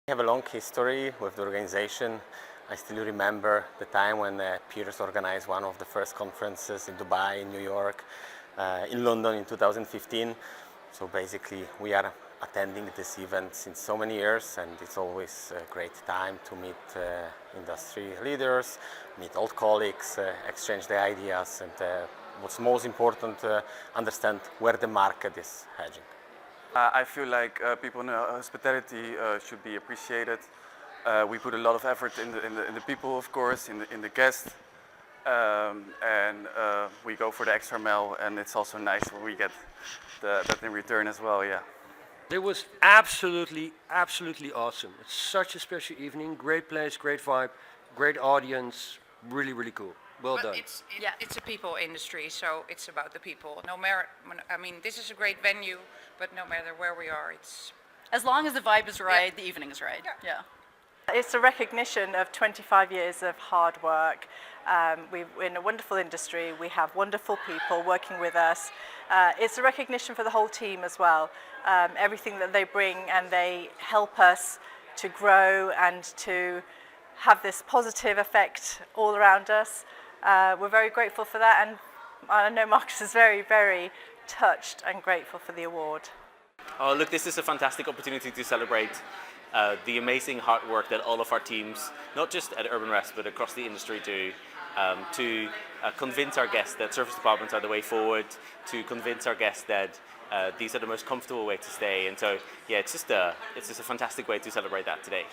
We have a long history with the organization. I still remember the time when Piers organized one of the first conferences in Dubai, in New York, in London in 2015. So basically we are attending this event since so many years, and it's always a great time to meet industry leaders, meet old colleagues, exchange the ideas, and what's most important, understand where the market is hedging. I feel like people in hospitality should be appreciated. We put a lot of effort in the people, of course, in the guests, and we go for the extra mile, and it's also nice when we get that in return as well. Yeah. It was absolutely awesome. It's such a special evening. Great place, great vibe, great audience. Really cool. Well done. It's a people industry, so it's about the people. No matter, I mean, this is a great venue, but no matter where we are, it's... As long as the vibe is right, the evening is right. Yeah. It's a recognition of 25 years of hard work. We're in a wonderful industry. We have wonderful people working with us. It's a recognition for the whole team as well. Everything that they bring, and they help us to grow and to have this positive effect all around us. We're very grateful for that, and I know Marcus is very touched and grateful for the award. Oh, look, this is a fantastic opportunity to celebrate the amazing hard work that all of our teams, not just at Urban Rest, but across the industry do, to convince our guests that service departments are the way forward, to convince our guests that these are the most comfortable way to stay. And so, yeah, it's just a fantastic way to celebrate that today.